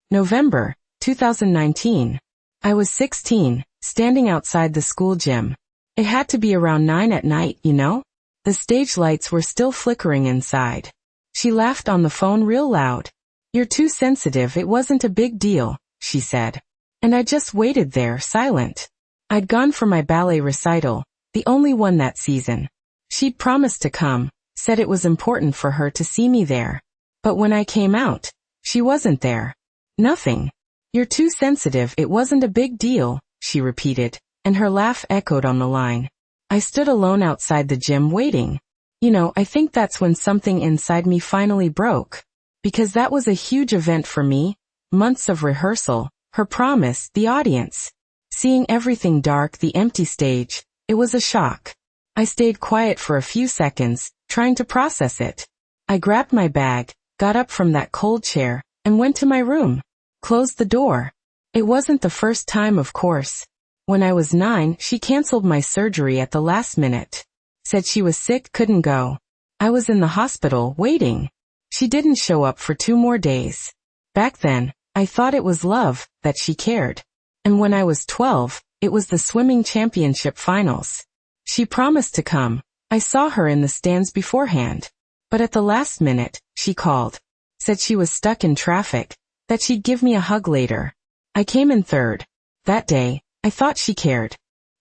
November, 2019. I was 16, standing outside the school gym. It had to be around 9 at night, you know? The stage lights were still flickering inside. She laughed on the phone real loud. "You're too sensitive, it wasn't a big deal," she said. And I just waited there, silent. I'd gone for my ballet recital, the only one that season. She'd promised to come, said it was important for her to see me there. But when I came out, she wasn't there. Nothing. "You're too sensitive, it wasn't a big deal," she repeated, and her laugh echoed on the line. I stood alone outside the gym waiting. I think that's when something inside me finally broke. Because that was a huge event for me. Months of rehearsal, her promise, the audience. Seeing everything dark, the empty stage, it was a shock. I stayed quiet for a few seconds, trying to process it. I grabbed my bag, got up from that cold chair, and went to my room. Closed the door. It wasn't the first time, of course. When I was 9, she canceled my surgery at the last minute. Said she was sick, couldn't go. I was in the hospital, waiting. She didn't show up for 2 more days. Back then, I thought it was love, that she cared. And when I was 12, it was the swimming championship finals. She promised to come. I saw her in the stands beforehand. But at the last minute, she called. Said she was stuck in traffic, that she'd give me a hug later. I came in third. That day, I thought she cared.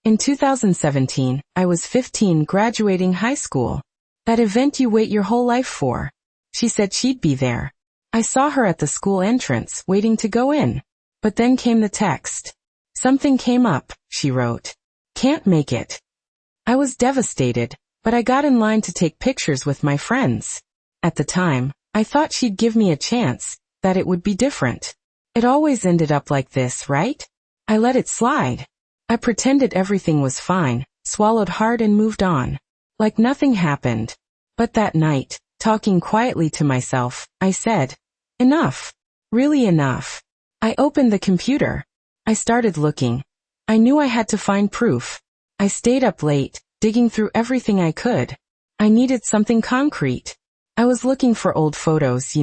In 2017, I was 15, graduating high school. That event you wait your whole life for. She said she'd be there. I saw her at the school entrance, waiting to go in. But then came the text. "Something came up," she wrote. "Can't make it." I was devastated, but I got in line to take pictures with my friends. At the time, I thought she'd give me a chance, that it would be different. It always ended up like this, right? I let it slide. I pretended everything was fine, swallowed hard and moved on. Like nothing happened. But that night, talking quietly to myself, I said, "Enough. Really enough." I opened the computer. I started looking. I knew I had to find proof. I stayed up late, digging through everything I could. I needed something concrete. I was looking for old photos,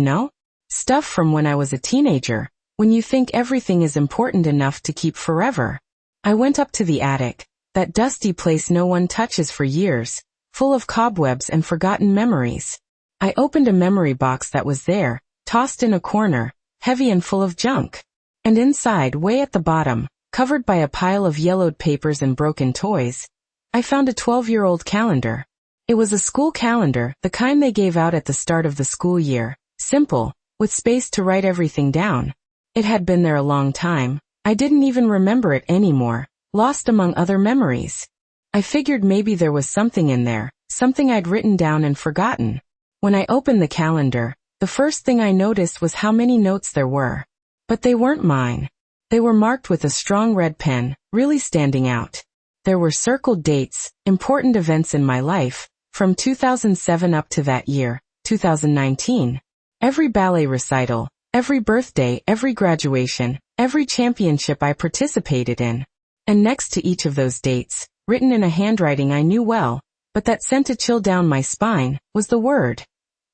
Stuff from when I was a teenager, when you think everything is important enough to keep forever. I went up to the attic, that dusty place no one touches for years, full of cobwebs and forgotten memories. I opened a memory box that was there, tossed in a corner, heavy and full of junk. And inside, way at the bottom, covered by a pile of yellowed papers and broken toys, I found a 12-year-old calendar. It was a school calendar, the kind they gave out at the start of the school year, simple, with space to write everything down. It had been there a long time. I didn't even remember it anymore, lost among other memories. I figured maybe there was something in there, something I'd written down and forgotten. When I opened the calendar, the first thing I noticed was how many notes there were. But they weren't mine. They were marked with a strong red pen, really standing out. There were circled dates, important events in my life, from 2007 up to that year, 2019. Every ballet recital, every birthday, every graduation, every championship I participated in. And next to each of those dates, written in a handwriting I knew well, but that sent a chill down my spine, was the word.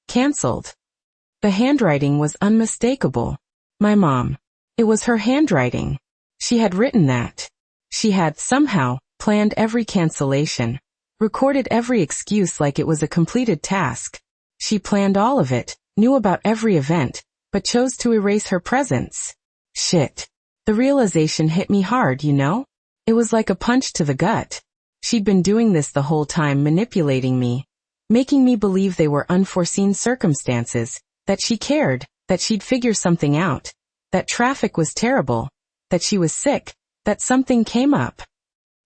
Cancelled. The handwriting was unmistakable. My mom. It was her handwriting. She had written that. She had, somehow, planned every cancellation, recorded every excuse like it was a completed task. She planned all of it, knew about every event, but chose to erase her presence. Shit. The realization hit me hard, It was like a punch to the gut. She'd been doing this the whole time, manipulating me, making me believe they were unforeseen circumstances, that she cared, that she'd figure something out, that traffic was terrible, that she was sick, that something came up.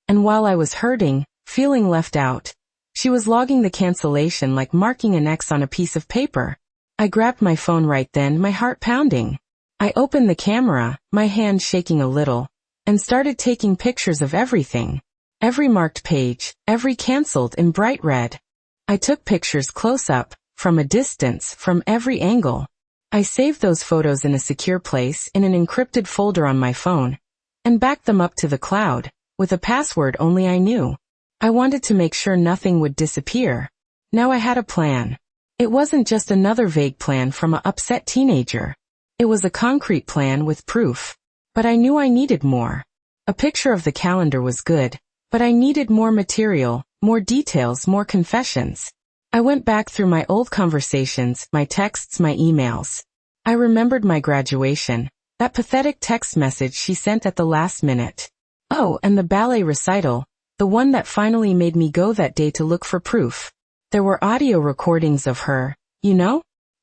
And while I was hurting, feeling left out, she was logging the cancellation like marking an X on a piece of paper. I grabbed my phone right then, my heart pounding. I opened the camera, my hand shaking a little, and started taking pictures of everything. Every marked page, every canceled in bright red. I took pictures close up, from a distance, from every angle. I saved those photos in a secure place in an encrypted folder on my phone, and backed them up to the cloud, with a password only I knew. I wanted to make sure nothing would disappear. Now I had a plan. It wasn't just another vague plan from an upset teenager. It was a concrete plan with proof. But I knew I needed more. A picture of the calendar was good, but I needed more material, more details, more confessions. I went back through my old conversations, my texts, my emails. I remembered my graduation, that pathetic text message she sent at the last minute. Oh, and the ballet recital, the one that finally made me go that day to look for proof. There were audio recordings of her,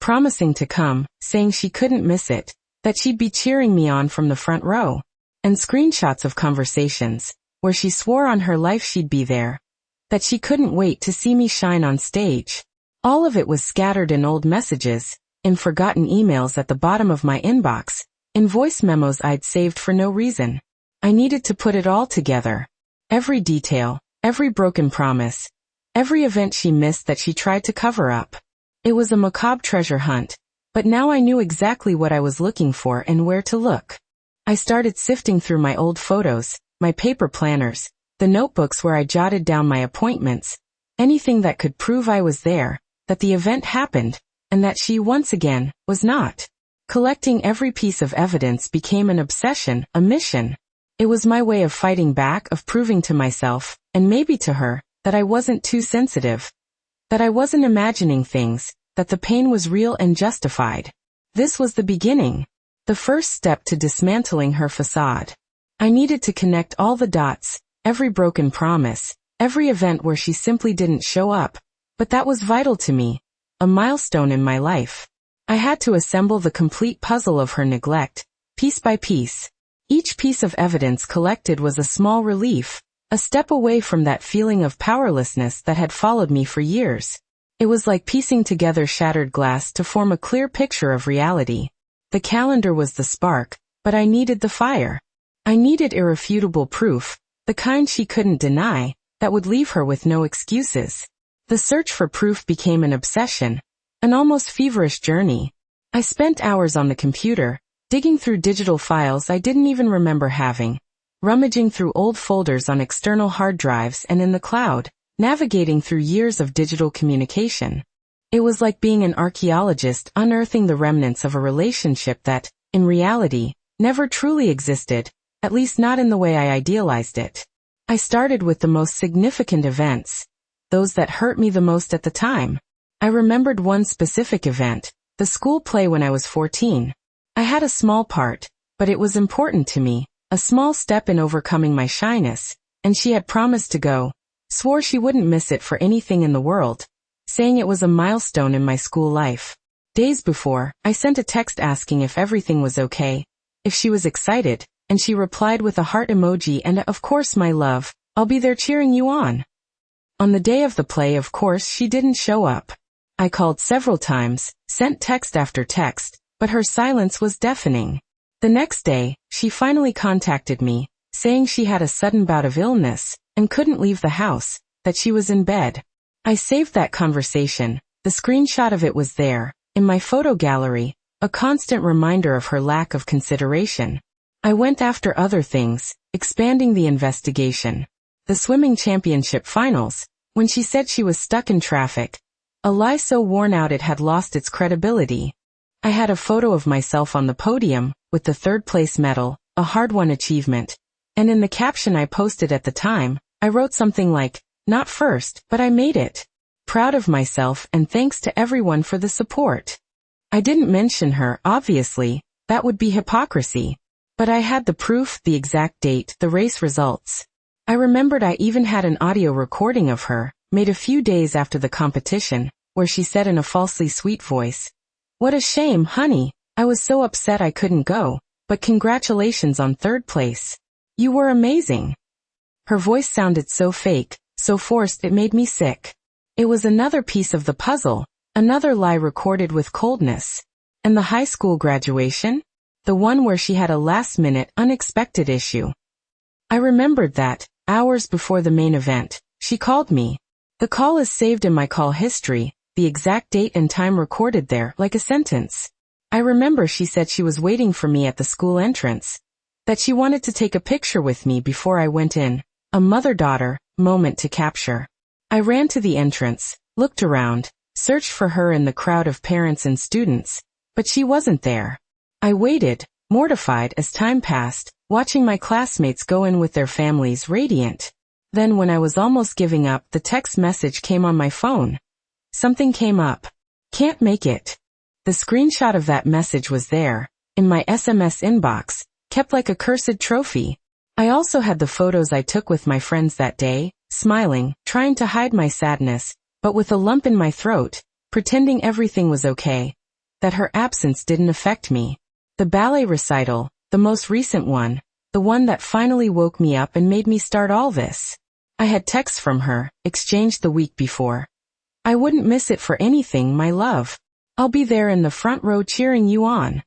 promising to come, saying she couldn't miss it, that she'd be cheering me on from the front row. And screenshots of conversations, where she swore on her life she'd be there, that she couldn't wait to see me shine on stage. All of it was scattered in old messages, in forgotten emails at the bottom of my inbox, in voice memos I'd saved for no reason. I needed to put it all together. Every detail, every broken promise, every event she missed that she tried to cover up. It was a macabre treasure hunt, but now I knew exactly what I was looking for and where to look. I started sifting through my old photos, my paper planners, the notebooks where I jotted down my appointments, anything that could prove I was there, that the event happened, and that she, once again, was not. Collecting every piece of evidence became an obsession, a mission. It was my way of fighting back, of proving to myself, and maybe to her, that I wasn't too sensitive. That I wasn't imagining things, that the pain was real and justified. This was the beginning. The first step to dismantling her facade. I needed to connect all the dots, every broken promise, every event where she simply didn't show up, but that was vital to me, a milestone in my life. I had to assemble the complete puzzle of her neglect, piece by piece. Each piece of evidence collected was a small relief, a step away from that feeling of powerlessness that had followed me for years. It was like piecing together shattered glass to form a clear picture of reality. The calendar was the spark, but I needed the fire. I needed irrefutable proof, the kind she couldn't deny, that would leave her with no excuses. The search for proof became an obsession, an almost feverish journey. I spent hours on the computer, digging through digital files I didn't even remember having, rummaging through old folders on external hard drives and in the cloud, navigating through years of digital communication. It was like being an archaeologist unearthing the remnants of a relationship that, in reality, never truly existed, at least not in the way I idealized it. I started with the most significant events, those that hurt me the most at the time. I remembered one specific event, the school play when I was 14. I had a small part, but it was important to me, a small step in overcoming my shyness, and she had promised to go, swore she wouldn't miss it for anything in the world, saying it was a milestone in my school life. Days before, I sent a text asking if everything was okay, if she was excited, and she replied with a heart emoji and of course my love, I'll be there cheering you on. On the day of the play, of course, she didn't show up. I called several times, sent text after text, but her silence was deafening. The next day, she finally contacted me, saying she had a sudden bout of illness, and couldn't leave the house, that she was in bed. I saved that conversation, the screenshot of it was there, in my photo gallery, a constant reminder of her lack of consideration. I went after other things, expanding the investigation. The swimming championship finals, when she said she was stuck in traffic, a lie so worn out it had lost its credibility. I had a photo of myself on the podium, with the third-place medal, a hard-won achievement, and in the caption I posted at the time, I wrote something like, "Not first, but I made it. Proud of myself and thanks to everyone for the support." I didn't mention her, obviously, that would be hypocrisy. But I had the proof, the exact date, the race results. I remembered I even had an audio recording of her, made a few days after the competition, where she said in a falsely sweet voice, "What a shame, honey, I was so upset I couldn't go, but congratulations on third place. You were amazing." Her voice sounded so fake, so forced it made me sick. It was another piece of the puzzle, another lie recorded with coldness. And the high school graduation? The one where she had a last-minute, unexpected issue. I remembered that, hours before the main event, she called me. The call is saved in my call history, the exact date and time recorded there, like a sentence. I remember she said she was waiting for me at the school entrance, that she wanted to take a picture with me before I went in, a mother-daughter moment to capture. I ran to the entrance, looked around, searched for her in the crowd of parents and students, but she wasn't there. I waited, mortified as time passed, watching my classmates go in with their families radiant. Then when I was almost giving up, the text message came on my phone. Something came up. Can't make it. The screenshot of that message was there, in my SMS inbox, kept like a cursed trophy. I also had the photos I took with my friends that day, smiling, trying to hide my sadness, but with a lump in my throat, pretending everything was okay, that her absence didn't affect me. The ballet recital, the most recent one, the one that finally woke me up and made me start all this. I had texts from her, exchanged the week before. I wouldn't miss it for anything, my love. I'll be there in the front row cheering you on.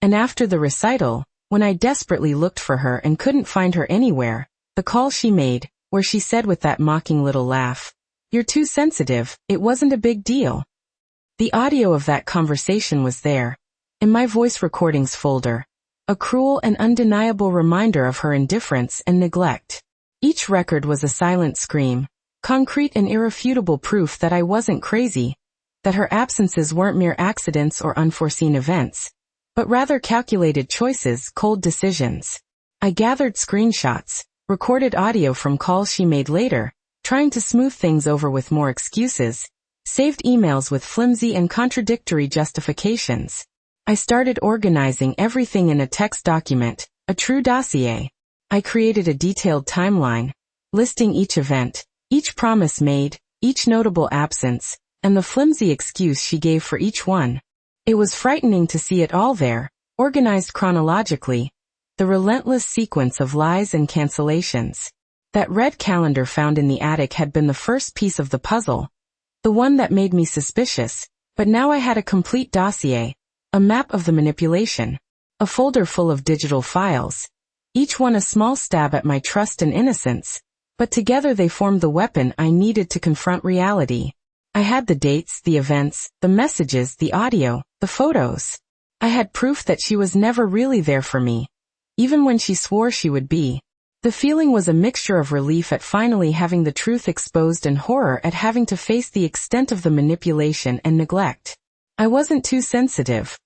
And after the recital, when I desperately looked for her and couldn't find her anywhere, the call she made, where she said with that mocking little laugh, "You're too sensitive, it wasn't a big deal." The audio of that conversation was there, in my voice recordings folder, a cruel and undeniable reminder of her indifference and neglect. Each record was a silent scream, concrete and irrefutable proof that I wasn't crazy, that her absences weren't mere accidents or unforeseen events, but rather calculated choices, cold decisions. I gathered screenshots, recorded audio from calls she made later, trying to smooth things over with more excuses, saved emails with flimsy and contradictory justifications. I started organizing everything in a text document, a true dossier. I created a detailed timeline, listing each event, each promise made, each notable absence, and the flimsy excuse she gave for each one. It was frightening to see it all there, organized chronologically, the relentless sequence of lies and cancellations. That red calendar found in the attic had been the first piece of the puzzle, the one that made me suspicious, but now I had a complete dossier, a map of the manipulation, a folder full of digital files, each one a small stab at my trust and innocence, but together they formed the weapon I needed to confront reality. I had the dates, the events, the messages, the audio, the photos. I had proof that she was never really there for me, even when she swore she would be. The feeling was a mixture of relief at finally having the truth exposed and horror at having to face the extent of the manipulation and neglect. I wasn't too sensitive.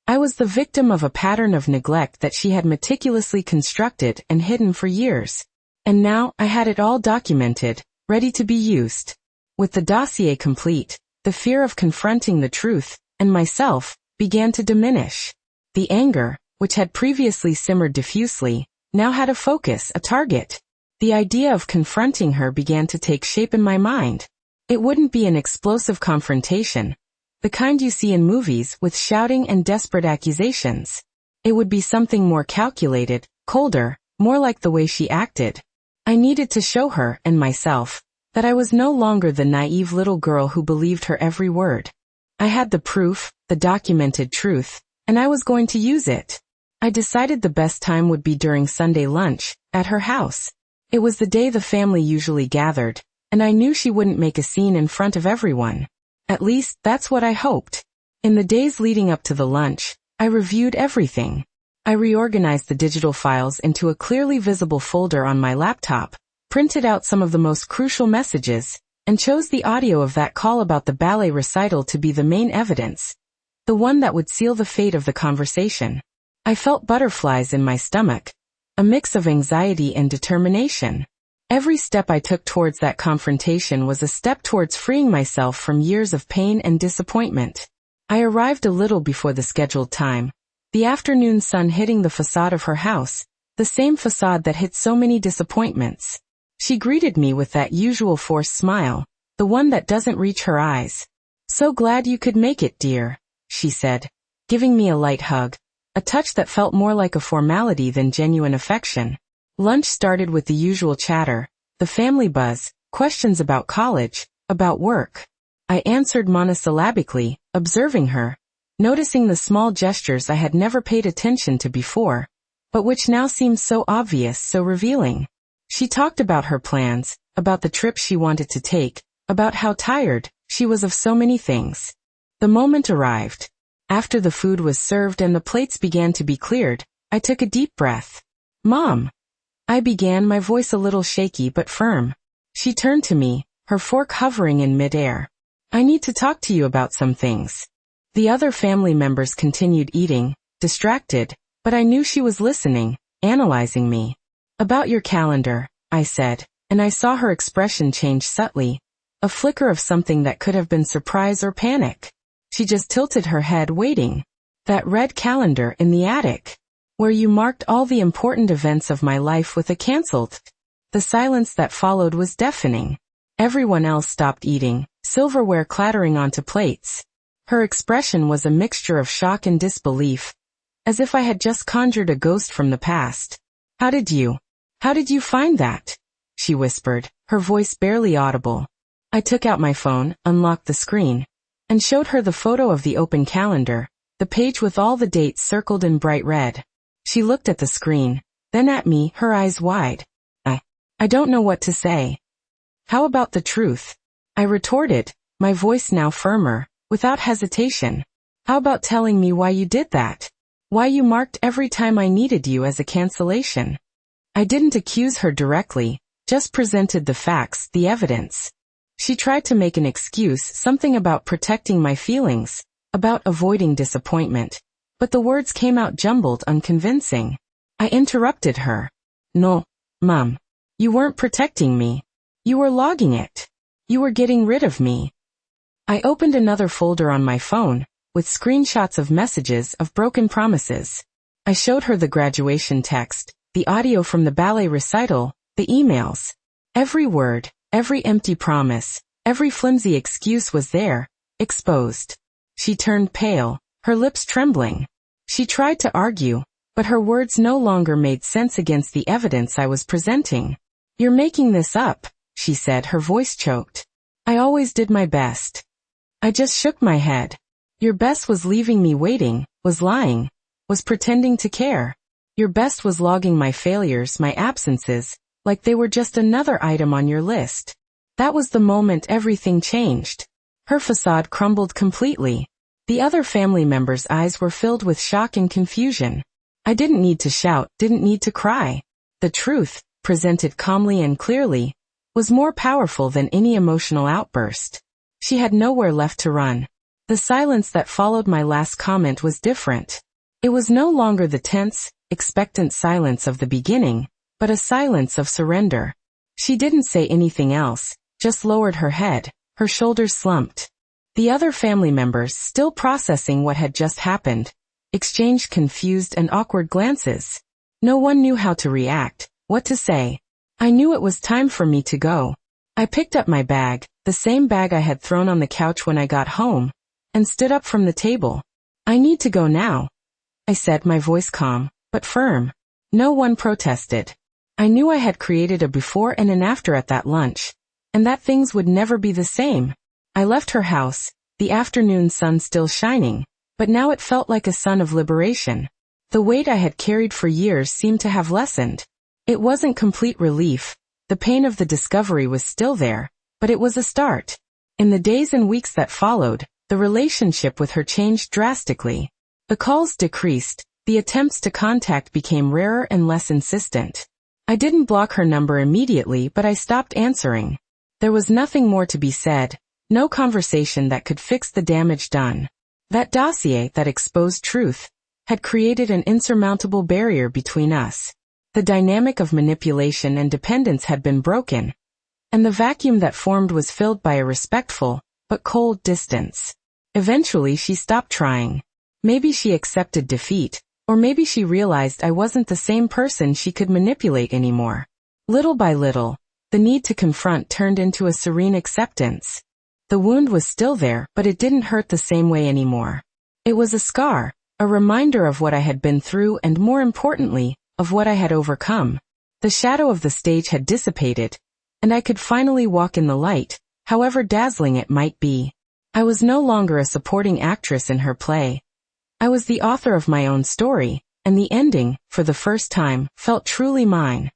I was the victim of a pattern of neglect that she had meticulously constructed and hidden for years. And now I had it all documented, ready to be used. With the dossier complete, the fear of confronting the truth, and myself, began to diminish. The anger, which had previously simmered diffusely, now had a focus, a target. The idea of confronting her began to take shape in my mind. It wouldn't be an explosive confrontation, the kind you see in movies with shouting and desperate accusations. It would be something more calculated, colder, more like the way she acted. I needed to show her, and myself, that I was no longer the naive little girl who believed her every word. I had the proof, the documented truth, and I was going to use it. I decided the best time would be during Sunday lunch, at her house. It was the day the family usually gathered, and I knew she wouldn't make a scene in front of everyone. At least, that's what I hoped. In the days leading up to the lunch, I reviewed everything. I reorganized the digital files into a clearly visible folder on my laptop, printed out some of the most crucial messages, and chose the audio of that call about the ballet recital to be the main evidence, the one that would seal the fate of the conversation. I felt butterflies in my stomach, a mix of anxiety and determination. Every step I took towards that confrontation was a step towards freeing myself from years of pain and disappointment. I arrived a little before the scheduled time, the afternoon sun hitting the facade of her house, the same facade that hid so many disappointments. She greeted me with that usual forced smile, the one that doesn't reach her eyes. "So glad you could make it, dear," she said, giving me a light hug, a touch that felt more like a formality than genuine affection. Lunch started with the usual chatter, the family buzz, questions about college, about work. I answered monosyllabically, observing her, noticing the small gestures I had never paid attention to before, but which now seemed so obvious, so revealing. She talked about her plans, about the trip she wanted to take, about how tired she was of so many things. The moment arrived. After the food was served and the plates began to be cleared, I took a deep breath. "Mom," I began, my voice a little shaky but firm. She turned to me, her fork hovering in midair. "I need to talk to you about some things." The other family members continued eating, distracted, but I knew she was listening, analyzing me. "About your calendar," I said, and I saw her expression change subtly, a flicker of something that could have been surprise or panic. She just tilted her head, waiting. "That red calendar in the attic, where you marked all the important events of my life with a canceled." The silence that followed was deafening. Everyone else stopped eating, silverware clattering onto plates. Her expression was a mixture of shock and disbelief, as if I had just conjured a ghost from the past. How did you find that?" she whispered, her voice barely audible. I took out my phone, unlocked the screen, and showed her the photo of the open calendar, the page with all the dates circled in bright red. She looked at the screen, then at me, her eyes wide. I don't know what to say." "How about the truth?" I retorted, my voice now firmer, without hesitation. "How about telling me why you did that? Why you marked every time I needed you as a cancellation?" I didn't accuse her directly, just presented the facts, the evidence. She tried to make an excuse, something about protecting my feelings, about avoiding disappointment, but the words came out jumbled, unconvincing. I interrupted her. "No, Mom. You weren't protecting me. You were logging it. You were getting rid of me." I opened another folder on my phone, with screenshots of messages, of broken promises. I showed her the graduation text, the audio from the ballet recital, the emails. Every word, every empty promise, every flimsy excuse was there, exposed. She turned pale, her lips trembling. She tried to argue, but her words no longer made sense against the evidence I was presenting. "You're making this up," she said, her voice choked. "I always did my best." I just shook my head. "Your best was leaving me waiting, was lying, was pretending to care. Your best was logging my failures, my absences, like they were just another item on your list." That was the moment everything changed. Her facade crumbled completely. The other family members' eyes were filled with shock and confusion. I didn't need to shout, didn't need to cry. The truth, presented calmly and clearly, was more powerful than any emotional outburst. She had nowhere left to run. The silence that followed my last comment was different. It was no longer the tense, expectant silence of the beginning, but a silence of surrender. She didn't say anything else, just lowered her head, her shoulders slumped. The other family members, still processing what had just happened, exchanged confused and awkward glances. No one knew how to react, what to say. I knew it was time for me to go. I picked up my bag, the same bag I had thrown on the couch when I got home, and stood up from the table. "I need to go now," I said, my voice calm, but firm. No one protested. I knew I had created a before and an after at that lunch, and that things would never be the same. I left her house, the afternoon sun still shining, but now it felt like a sun of liberation. The weight I had carried for years seemed to have lessened. It wasn't complete relief. The pain of the discovery was still there, but it was a start. In the days and weeks that followed, the relationship with her changed drastically. The calls decreased, the attempts to contact became rarer and less insistent. I didn't block her number immediately, but I stopped answering. There was nothing more to be said, no conversation that could fix the damage done. That dossier, that exposed truth, had created an insurmountable barrier between us. The dynamic of manipulation and dependence had been broken, and the vacuum that formed was filled by a respectful, but cold distance. Eventually she stopped trying. Maybe she accepted defeat, or maybe she realized I wasn't the same person she could manipulate anymore. Little by little, the need to confront turned into a serene acceptance. The wound was still there, but it didn't hurt the same way anymore. It was a scar, a reminder of what I had been through and, more importantly, of what I had overcome. The shadow of the stage had dissipated, and I could finally walk in the light, however dazzling it might be. I was no longer a supporting actress in her play. I was the author of my own story, and the ending, for the first time, felt truly mine.